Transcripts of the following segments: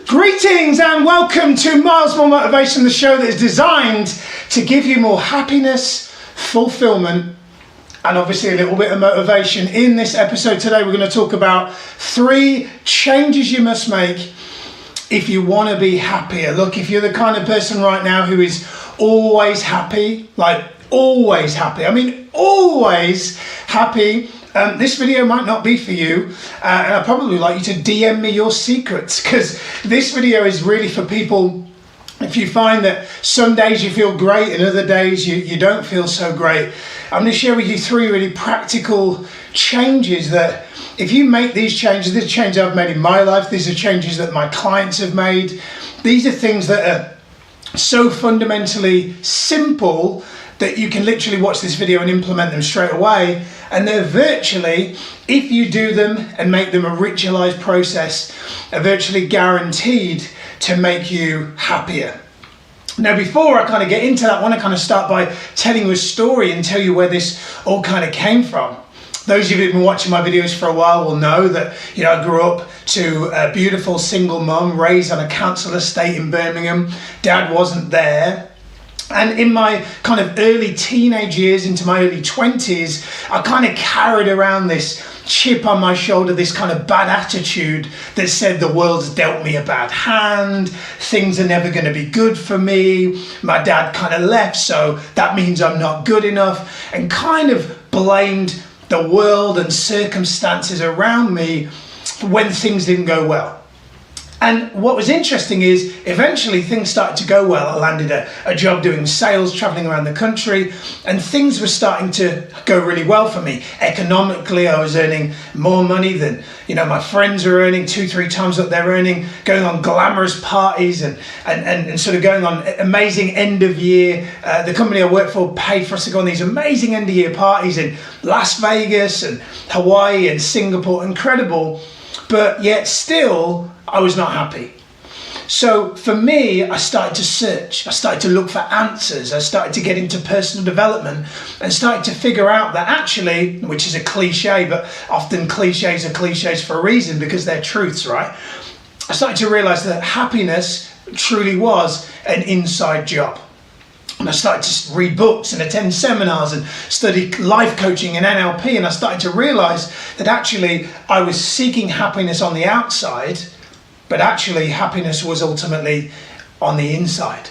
Greetings and welcome to Miles More Motivation, the show that is designed to give you more happiness, fulfillment, and obviously a little bit of motivation. In this episode today, we're going to talk about 3 changes you must make if you want to be happier. Look, if you're the kind of person right now who is always happy, like always happy, always happy, this video might not be for you, and I'd probably like you to DM me your secrets, because this video is really for people. If you find that some days you feel great and other days you don't feel so great, I'm going to share with you 3 really practical changes that if you make these changes, these are changes I've made in my life, these are changes that my clients have made, these are things that are so fundamentally simple that you can literally watch this video and implement them straight away. And they're virtually, if you do them and make them a ritualized process, are virtually guaranteed to make you happier. Now, before I kind of get into that, I want to kind of start by telling you a story and tell you where this all kind of came from. Those of you who've been watching my videos for a while will know that, I grew up to a beautiful single mum, raised on a council estate in Birmingham. Dad wasn't there. And in my kind of early teenage years into my early 20s, I kind of carried around this chip on my shoulder, this kind of bad attitude that said the world's dealt me a bad hand, things are never going to be good for me, my dad kind of left, so that means I'm not good enough, and kind of blamed the world and circumstances around me when things didn't go well. And what was interesting is eventually things started to go well. I landed a job doing sales, traveling around the country, and things were starting to go really well for me. Economically, I was earning more money than, my friends were earning 2-3 times what they're earning, going on glamorous parties and sort of going on amazing end of year. The company I work for paid for us to go on these amazing end of year parties in Las Vegas and Hawaii and Singapore, incredible. But yet still, I was not happy. So for me, I started to search. I started to look for answers. I started to get into personal development and started to figure out that actually, which is a cliche, but often cliches are cliches for a reason because they're truths, right? I started to realize that happiness truly was an inside job. And I started to read books and attend seminars and study life coaching and NLP. And I started to realize that actually I was seeking happiness on the outside, but actually happiness was ultimately on the inside.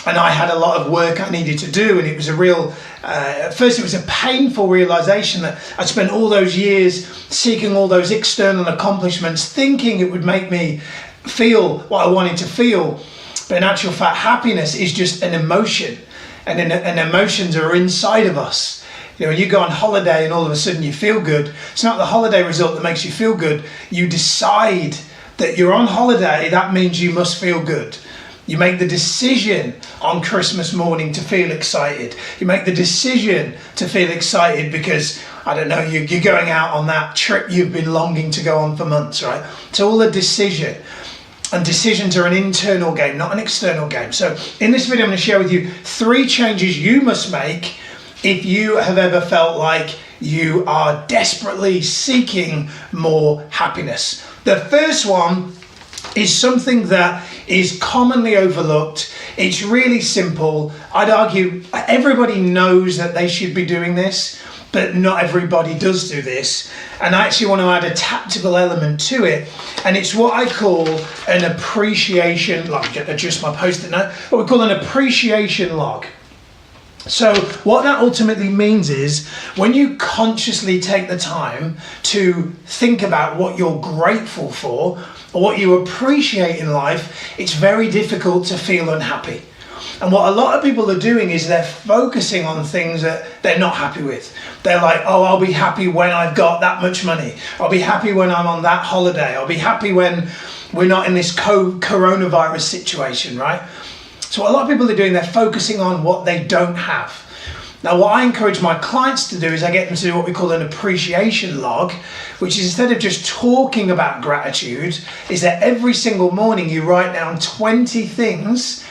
And I had a lot of work I needed to do. And it was at first it was a painful realization that I'd spent all those years seeking all those external accomplishments, thinking it would make me feel what I wanted to feel. But in actual fact, happiness is just an emotion, and emotions are inside of us. When you go on holiday and all of a sudden you feel good, it's not the holiday result that makes you feel good. You decide that you're on holiday, that means you must feel good. You make the decision on Christmas morning to feel excited. You make the decision to feel excited because, you're going out on that trip you've been longing to go on for months, right? It's all a decision. And decisions are an internal game, not an external game. So in this video, I'm going to share with you 3 changes you must make if you have ever felt like you are desperately seeking more happiness. The first one is something that is commonly overlooked. It's really simple. I'd argue everybody knows that they should be doing this, but not everybody does do this. And I actually want to add a tactical element to it. And it's what I call an appreciation log. Adjust my post-it note. What we call an appreciation log. So what that ultimately means is when you consciously take the time to think about what you're grateful for or what you appreciate in life, it's very difficult to feel unhappy. And what a lot of people are doing is they're focusing on things that they're not happy with. They're like, I'll be happy when I've got that much money. I'll be happy when I'm on that holiday. I'll be happy when we're not in this coronavirus situation, right? So what a lot of people are doing, they're focusing on what they don't have. Now, what I encourage my clients to do is I get them to do what we call an appreciation log, which is instead of just talking about gratitude, is that every single morning you write down 20 things.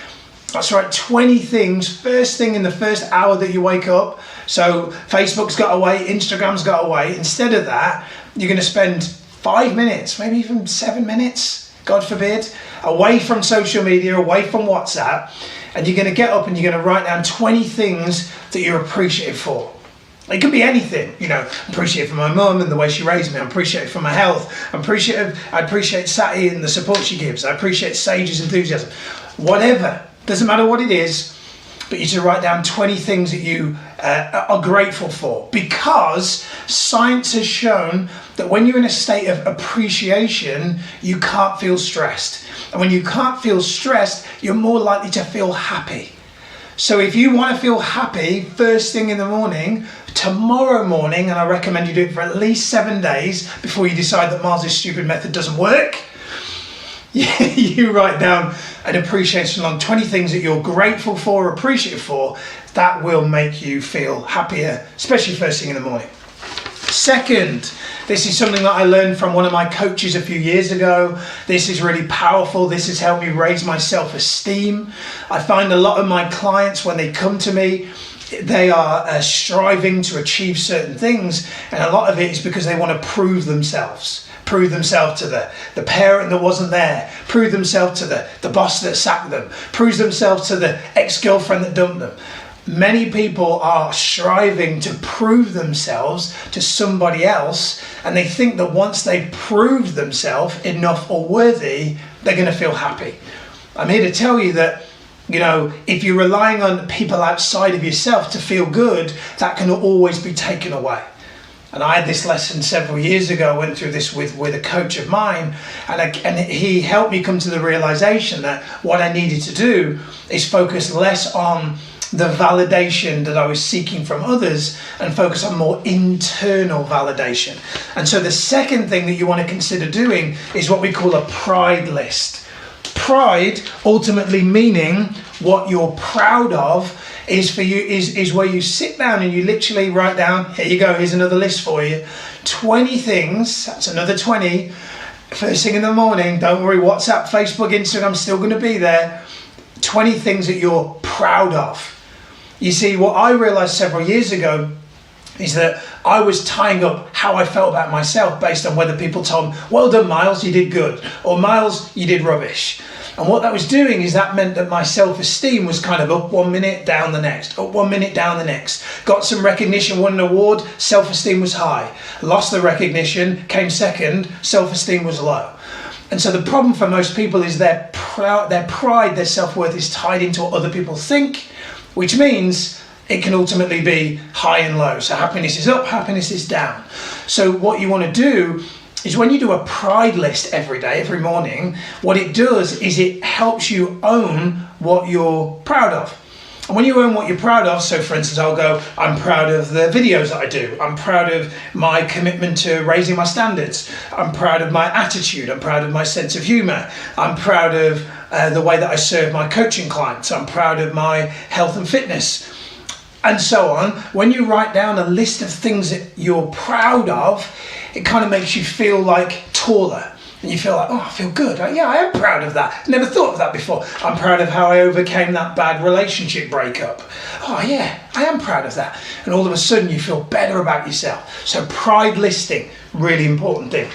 That's right, 20 things, first thing in the first hour that you wake up. So Facebook's got away, Instagram's got away. Instead of that, you're going to spend 5 minutes, maybe even 7 minutes God forbid, away from social media, away from WhatsApp, and you're going to get up and you're going to write down 20 things that you're appreciative for. It could be anything, you know. I'm appreciative for my mum and the way she raised me. I'm appreciative for my health. I appreciate Sati and the support she gives. I appreciate Sage's enthusiasm. Whatever, doesn't matter what it is, but you should write down 20 things that you are grateful for, because science has shown that when you're in a state of appreciation, you can't feel stressed. And when you can't feel stressed, you're more likely to feel happy. So if you want to feel happy first thing in the morning, tomorrow morning, and I recommend you do it for at least 7 days before you decide that Miles' stupid method doesn't work, you write down an appreciation along 20 things that you're grateful for, appreciative for. That will make you feel happier, especially first thing in the morning. Second, this is something that I learned from one of my coaches a few years ago. This is really powerful. This has helped me raise my self-esteem. I find a lot of my clients, when they come to me, they are striving to achieve certain things, and a lot of it is because they want to prove themselves to the parent that wasn't there, prove themselves to the boss that sacked them, prove themselves to the ex-girlfriend that dumped them. Many people are striving to prove themselves to somebody else, and they think that once they've proved themselves enough or worthy, they're going to feel happy. I'm here to tell you that, you know, if you're relying on people outside of yourself to feel good, that can always be taken away. And I had this lesson several years ago. I went through this with a coach of mine, and he helped me come to the realization that what I needed to do is focus less on the validation that I was seeking from others and focus on more internal validation. And so the second thing that you want to consider doing is what we call a pride list. Pride, ultimately meaning what you're proud of, is for you is where you sit down and you literally write down, here you go, here's another list for you, 20 things, that's another 20, first thing in the morning. Don't worry, WhatsApp, Facebook, Instagram, still going to be there. 20 things that you're proud of. You see, what I realized several years ago is that I was tying up how I felt about myself based on whether people told me, well done, Miles, you did good, or Miles, you did rubbish. And what that was doing is that meant that my self-esteem was kind of up 1 minute, down the next, up 1 minute, down the next. Got some recognition, won an award, self-esteem was high. Lost the recognition, came second, self-esteem was low. And so the problem for most people is their pride, their self-worth is tied into what other people think, which means it can ultimately be high and low. So happiness is up, happiness is down. So what you want to do is when you do a pride list every day, every morning, what it does is it helps you own what you're proud of. And when you own what you're proud of, so for instance, I'll go, I'm proud of the videos that I do. I'm proud of my commitment to raising my standards. I'm proud of my attitude. I'm proud of my sense of humor. I'm proud of the way that I serve my coaching clients. I'm proud of my health and fitness, and so on. When you write down a list of things that you're proud of, it kind of makes you feel like taller. And you feel like, oh, I feel good. Yeah, I am proud of that. Never thought of that before. I'm proud of how I overcame that bad relationship breakup. Oh yeah, I am proud of that. And all of a sudden you feel better about yourself. So pride listing, really important thing.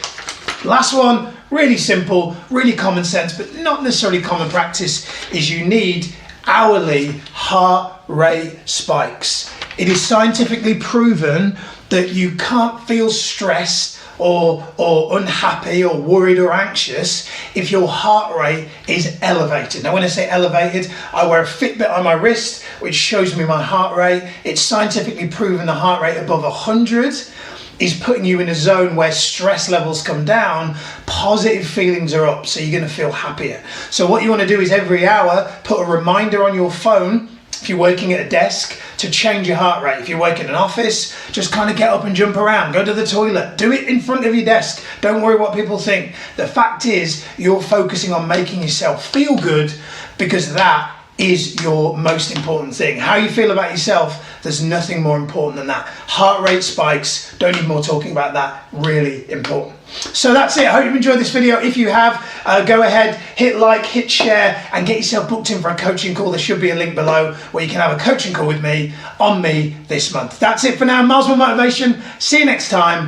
Last one, really simple, really common sense, but not necessarily common practice, is you need hourly heart rate spikes. It is scientifically proven that you can't feel stressed or unhappy or worried or anxious if your heart rate is elevated. Now when I say elevated, I wear a Fitbit on my wrist which shows me my heart rate. It's scientifically proven the heart rate above 100 is putting you in a zone where stress levels come down, positive feelings are up, so you're going to feel happier. So what you want to do is every hour put a reminder on your phone, if you're working at a desk, to change your heart rate. If you're working in an office, just kind of get up and jump around, go to the toilet, do it in front of your desk. Don't worry what people think. The fact is you're focusing on making yourself feel good, because that is your most important thing. How you feel about yourself, there's nothing more important than that. Heart rate spikes, don't need more talking about that, really important. So that's it. I hope you've enjoyed this video. If you have, go ahead, hit like, hit share, and get yourself booked in for a coaching call. There should be a link below where you can have a coaching call with me on Me this month. That's it for now. Miles More Motivation. See you next time.